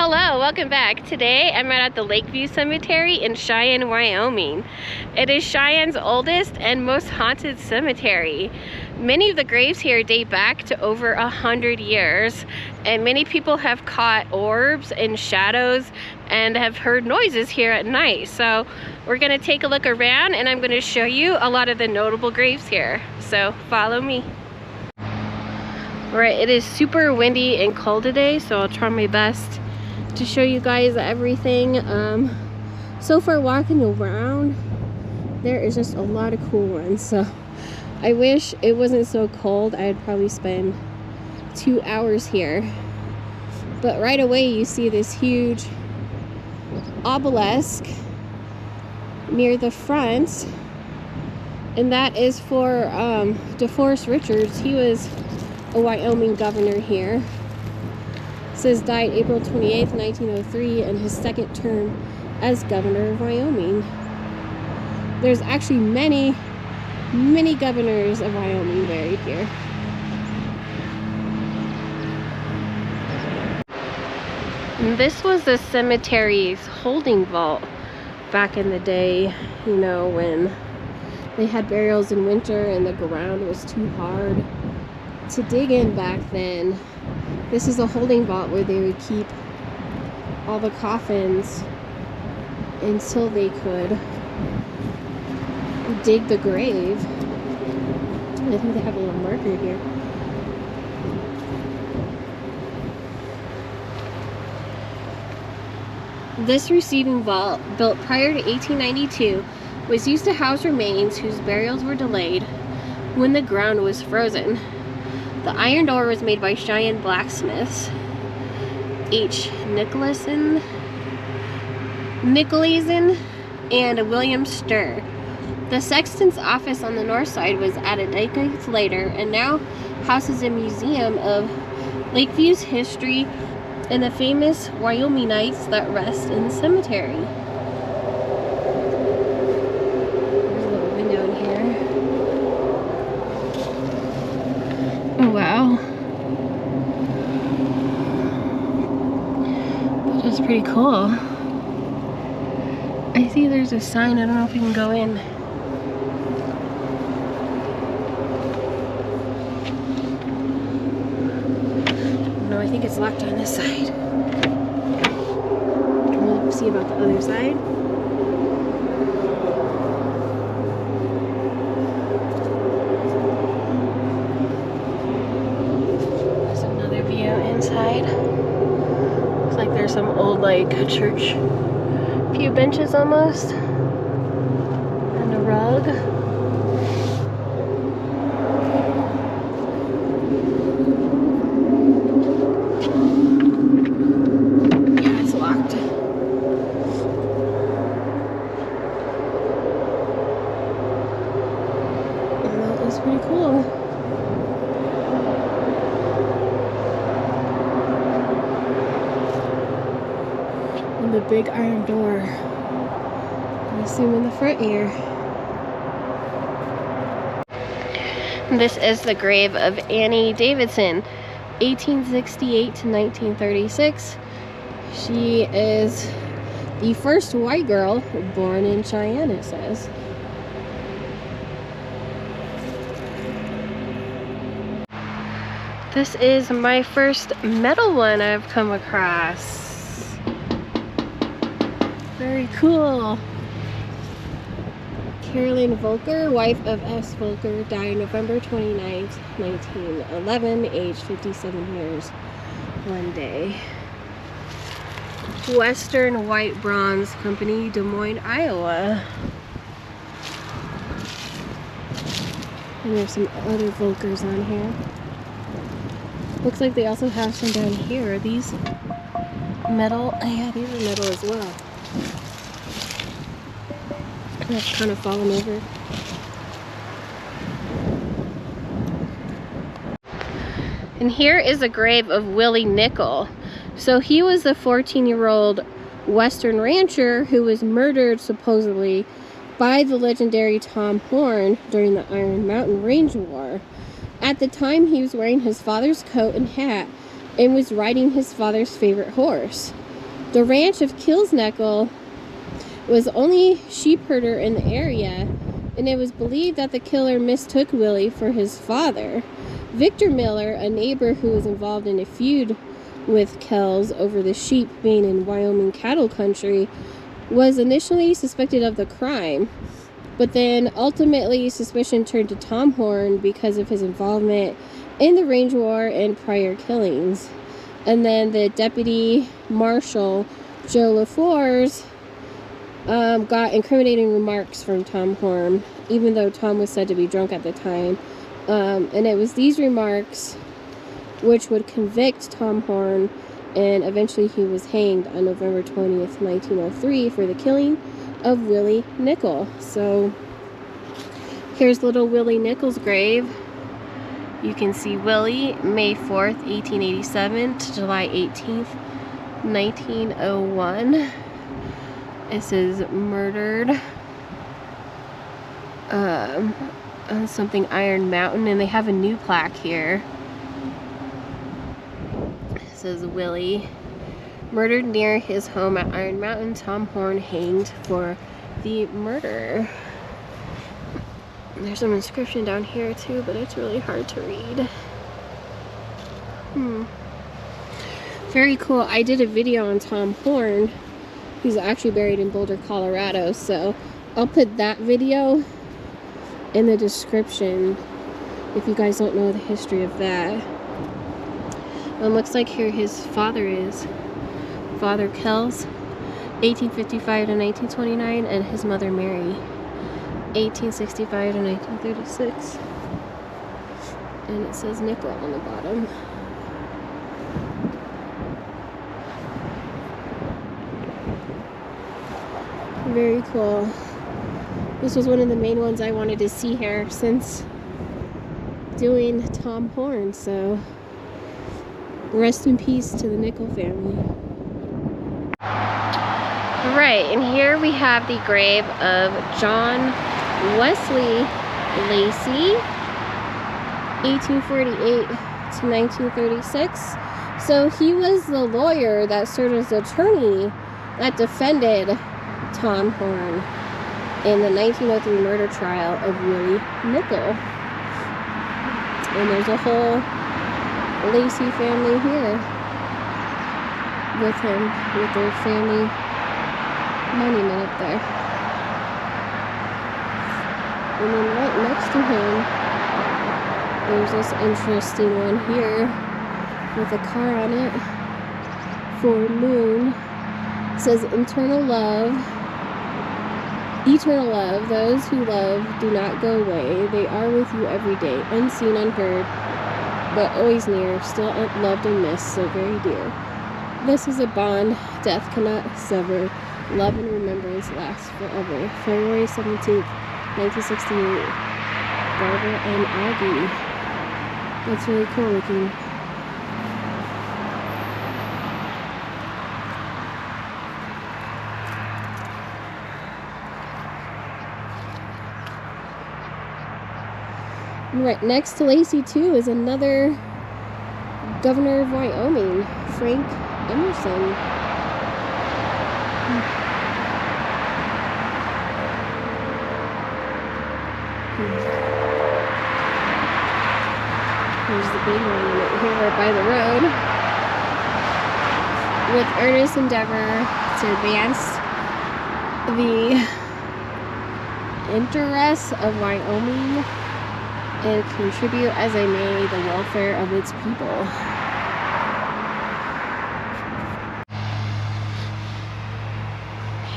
Hello, welcome back. Today I'm at the Lakeview Cemetery in Cheyenne, Wyoming. It is Cheyenne's oldest and most haunted cemetery. Many of the graves here date back to over 100 years, and many people have caught orbs and shadows and have heard noises here at night. So we're going to take a look around and I'm going to show you a lot of the notable graves here. So follow me. Alright, it is super windy and cold today, so I'll try my best to show you guys everything. So far walking around, there is just a lot of cool ones. So I wish it wasn't so cold. I'd probably spend 2 hours here. But right away you see this huge obelisk near the front, and that is for DeForest Richards. He was a Wyoming governor here. It says died April 28th, 1903, in his second term as governor of Wyoming. There's actually many governors of Wyoming buried here. And this was the cemetery's holding vault back in the day, you know, when they had burials in winter and the ground was too hard to dig in back then. This is a holding vault where they would keep all the coffins until they could dig the grave. I think they have a little marker here. This receiving vault, built prior to 1892, was used to house remains whose burials were delayed when the ground was frozen. The iron door was made by Cheyenne blacksmiths H. Nicholson and William Sturr. The sexton's office on the north side was added decades later and now houses a museum of Lakeview's history and the famous Wyomingites that rest in the cemetery. There's a little window in here. Oh wow. That's pretty cool. I see there's a sign. I don't know if we can go in. No, I think it's locked on this side. We'll see about the other side. There's another view inside. Looks like there's some old, like, church pew benches almost. And a rug. Pretty cool. And the big iron door. I assume in the front here. This is the grave of Annie Davidson, 1868 to 1936. She is the first white girl born in Cheyenne, it says. This is my first metal one I've come across. Very cool. Carolyn Volker, wife of S. Volker, died November 29th, 1911, aged 57 years, one day. Western White Bronze Company, Des Moines, Iowa. And there's some other Volkers on here. Looks like they also have some down here. Are these metal? Yeah, these are metal as well. That's kind of fallen over. And here is a grave of Willie Nickell. So he was a 14-year-old Western rancher who was murdered supposedly by the legendary Tom Horn during the Iron Mountain Range War. At the time, he was wearing his father's coat and hat and was riding his father's favorite horse. The ranch of Nickell was the only sheep herder in the area, and it was believed that the killer mistook Willie for his father. Victor Miller, a neighbor who was involved in a feud with Kells over the sheep being in Wyoming cattle country, was initially suspected of the crime, but then ultimately suspicion turned to Tom Horn because of his involvement in the range war and prior killings. And then the deputy marshal, Joe LaFleurs, got incriminating remarks from Tom Horn, even though Tom was said to be drunk at the time. And it was these remarks which would convict Tom Horn, and eventually he was hanged on November 20th, 1903 for the killing of Willie Nickell. So here's little Willie Nickell's grave. You can see Willie, May 4th, 1887 to July 18th, 1901. It says murdered on something Iron Mountain, and they have a new plaque here. It says Willie, murdered near his home at Iron Mountain, Tom Horn hanged for the murder. There's some inscription down here too, but it's really hard to read. Very cool. I did a video on Tom Horn. He's actually buried in Boulder, Colorado, so I'll put that video in the description if you guys don't know the history of that. Looks like here his father is Father Kells, 1855 to 1929, and his mother Mary, 1865 to 1936. And it says Nickell on the bottom. Very cool. This was one of the main ones I wanted to see here since doing Tom Horn, so rest in peace to the Nickell family. Right, and here we have the grave of John Wesley Lacey, 1848 to 1936. So he was the lawyer that served as the attorney that defended Tom Horn in the 1903 murder trial of Willie Nickell. And there's a whole Lacey family here with him, with their family monument up there. And then right next to him, there's this interesting one here with a car on it for Moon. It says eternal love, those who love do not go away. They are with you every day, unseen, unheard, but always near, still loved and missed, so very dear. This is a bond death cannot sever. Love and remembrance lasts forever. February 17th, 1968. Barbara and Aggie. That's really cool looking. Right next to Lacey too is another governor of Wyoming, Frank Emerson. Here's the big monument here by the road. With earnest endeavor to advance the interests of Wyoming and contribute as I may the welfare of its people.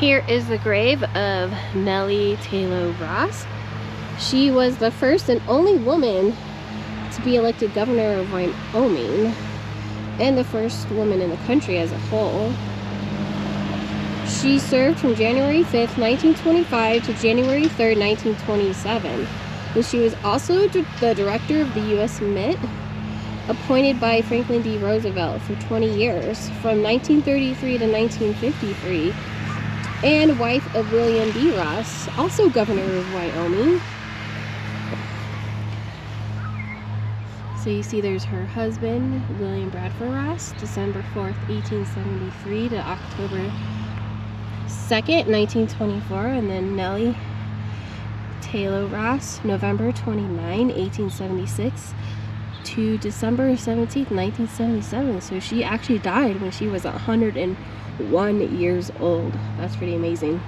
Here is the grave of Nellie Ross. She was the first and only woman to be elected governor of Wyoming, and the first woman in the country as a whole. She served from January 5th, 1925 to January 3rd, 1927. And she was also the director of the U.S. Mint, appointed by Franklin D. Roosevelt for 20 years, from 1933 to 1953, and wife of William D. Ross, also governor of Wyoming. So you see there's her husband, William Bradford Ross, December 4th, 1873 to October 2nd, 1924, and then Nellie Taylor Ross, November 29, 1876 to December 17th, 1977. So she actually died when she was 101 years old. That's pretty amazing.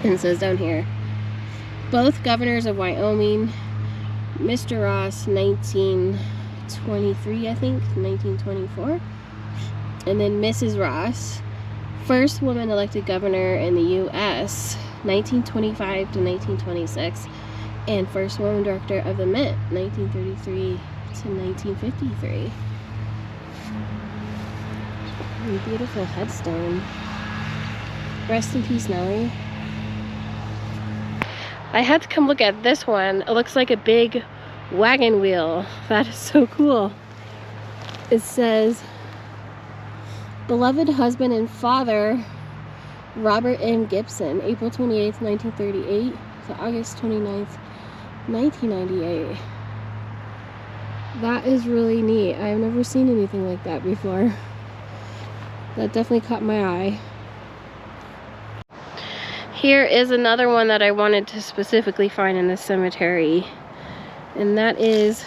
And it says down here, both governors of Wyoming, Mr. Ross, 1923, I think, 1924. And then Mrs. Ross, first woman elected governor in the U.S., 1925 to 1926. And first woman director of the Mint, 1933 to 1953. And beautiful headstone. Rest in peace, Nellie. I had to come look at this one. It looks like a big wagon wheel. That is so cool. It says, beloved husband and father, Robert M. Gibson, April 28th, 1938 to August 29th, 1998. That is really neat. I've never seen anything like that before. That definitely caught my eye. Here is another one that I wanted to specifically find in this cemetery, and that is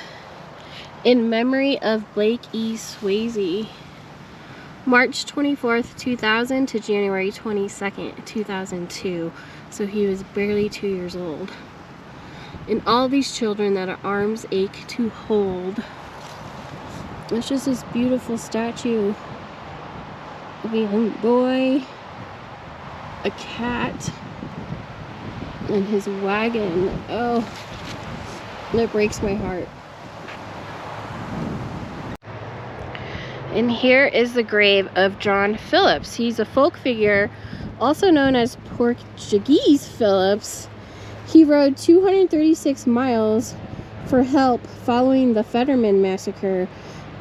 in memory of Blake E. Swayze, March 24th, 2000 to January 22nd, 2002. So he was barely 2 years old. And all these children that our arms ache to hold. It's just this beautiful statue of a young boy, a cat, and his wagon. Oh, that breaks my heart. And here is the grave of John Phillips. He's a folk figure, also known as Portuguese Phillips. He rode 236 miles for help following the Fetterman Massacre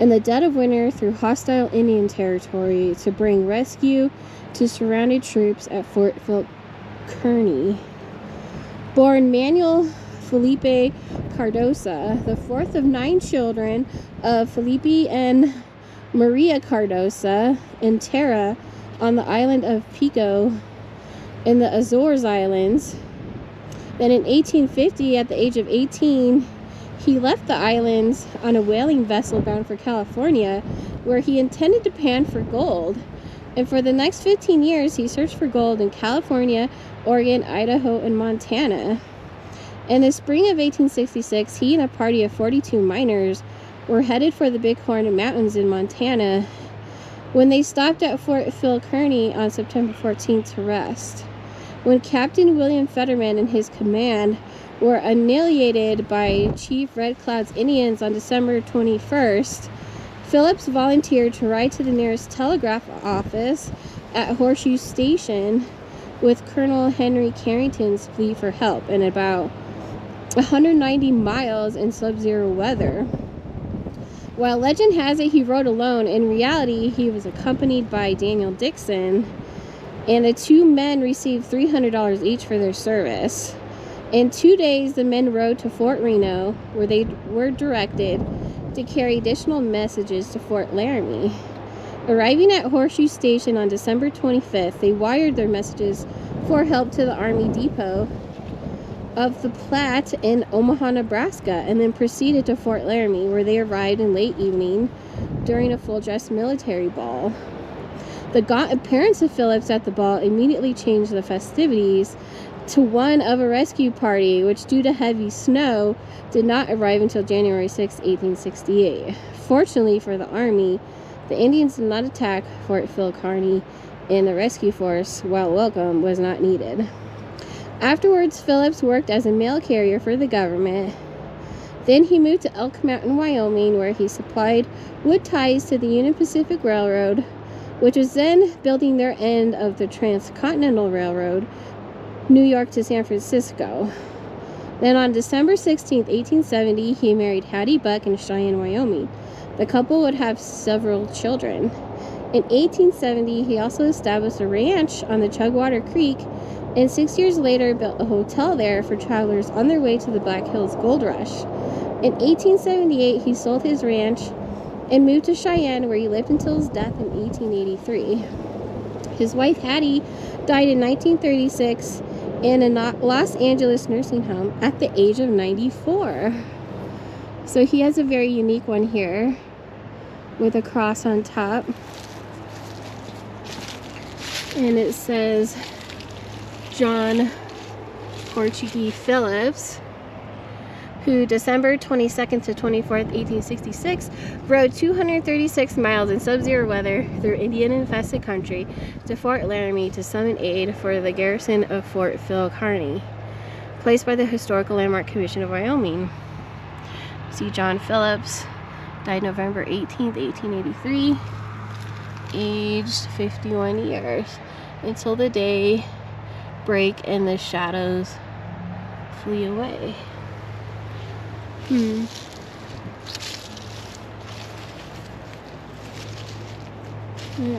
in the dead of winter through hostile Indian territory to bring rescue to surrounded troops at Fort Phil Kearny. Born Manuel Felipe Cardosa, the fourth of 9 children of Felipe and Maria Cardosa and Terra on the island of Pico in the Azores Islands. Then in 1850, at the age of 18, he left the islands on a whaling vessel bound for California, where he intended to pan for gold. And for the next 15 years, he searched for gold in California, Oregon, Idaho, and Montana. In the spring of 1866, he and a party of 42 miners were headed for the Bighorn Mountains in Montana when they stopped at Fort Phil Kearny on September 14th to rest. When Captain William Fetterman and his command were annihilated by Chief Red Cloud's Indians on December 21st, Phillips volunteered to ride to the nearest telegraph office at Horseshoe Station with Colonel Henry Carrington's fleet for help in about 190 miles in sub-zero weather. While legend has it he rode alone, in reality he was accompanied by Daniel Dixon, and the 2 men received $300 each for their service. In 2 days, the men rode to Fort Reno, where they were directed to carry additional messages to Fort Laramie. Arriving at Horseshoe Station on December 25th, they wired their messages for help to the Army Depot of the Platte in Omaha, Nebraska, and then proceeded to Fort Laramie, where they arrived in late evening during a full-dress military ball. The gaunt appearance of Phillips at the ball immediately changed the festivities to one of a rescue party, which due to heavy snow did not arrive until January 6, 1868. Fortunately for the Army, the Indians did not attack Fort Phil Kearny, and the rescue force, while welcome, was not needed. Afterwards, Phillips worked as a mail carrier for the government. Then he moved to Elk Mountain, Wyoming, where he supplied wood ties to the Union Pacific Railroad, which was then building their end of the Transcontinental Railroad, New York to San Francisco. Then on December 16, 1870, he married Hattie Buck in Cheyenne, Wyoming. The couple would have several children. In 1870, he also established a ranch on the Chugwater Creek, and 6 years later built a hotel there for travelers on their way to the Black Hills Gold Rush. In 1878, he sold his ranch and moved to Cheyenne, where he lived until his death in 1883. His wife, Hattie, died in 1936 in a Los Angeles nursing home at the age of 94. So he has a very unique one here with a cross on top. And it says John Portuguese Phillips, who December 22nd to 24th, 1866, rode 236 miles in sub-zero weather through Indian-infested country to Fort Laramie to summon aid for the garrison of Fort Phil Kearny, placed by the Historical Landmark Commission of Wyoming. See, John Phillips died November 18th, 1883, aged 51 years, until the day break and the shadows flee away. And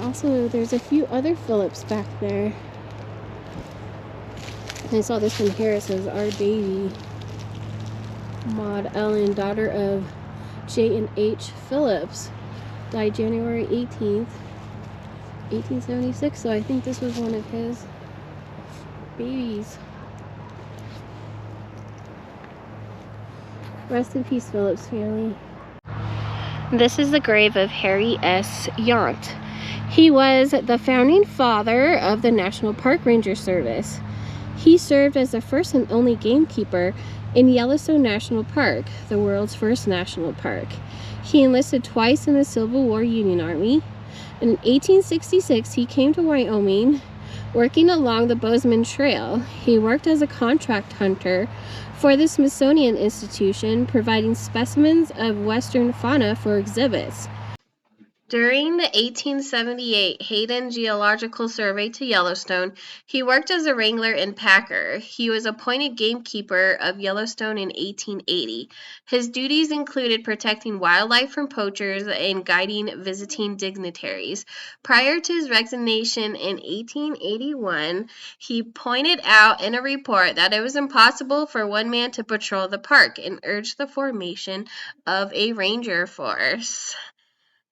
also, there's a few other Phillips back there. I saw this one here. It says, "Our baby, Maud Ellen, daughter of J. and H. Phillips, died January 18th, 1876." So I think this was one of his babies. Rest in peace, Phillips family. This is the grave of Harry S. Yount. He was the founding father of the National Park Ranger Service. He served as the first and only gamekeeper in Yellowstone National Park, the world's first national park. He enlisted twice in the Civil War Union Army. And in 1866, he came to Wyoming, working along the Bozeman Trail. He worked as a contract hunter for the Smithsonian Institution, providing specimens of Western fauna for exhibits. During the 1878 Hayden Geological Survey to Yellowstone, he worked as a wrangler and packer. He was appointed gamekeeper of Yellowstone in 1880. His duties included protecting wildlife from poachers and guiding visiting dignitaries. Prior to his resignation in 1881, he pointed out in a report that it was impossible for one man to patrol the park and urged the formation of a ranger force.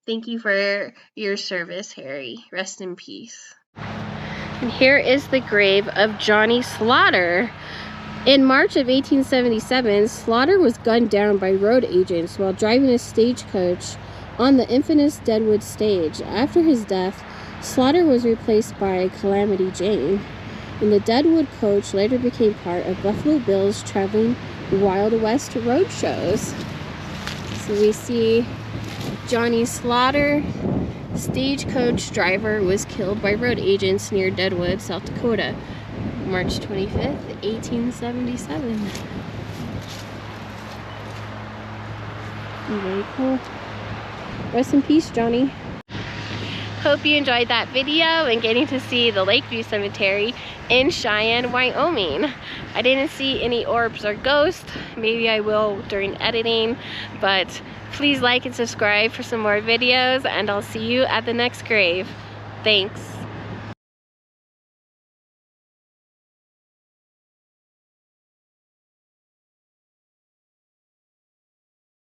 Thank you for your service, Harry. Rest in peace. And here is the grave of Johnny Slaughter. In March of 1877, Slaughter was gunned down by road agents while driving a stagecoach on the infamous Deadwood stage. After his death, Slaughter was replaced by Calamity Jane, and the Deadwood coach later became part of Buffalo Bill's traveling Wild West road shows. So we see Johnny Slaughter, stagecoach driver, was killed by road agents near Deadwood, South Dakota, March 25th, 1877. Very cool. Rest in peace, Johnny. Hope you enjoyed that video and getting to see the Lakeview Cemetery in Cheyenne, Wyoming. I didn't see any orbs or ghosts. Maybe I will during editing, but please like and subscribe for some more videos, and I'll see you at the next grave. Thanks.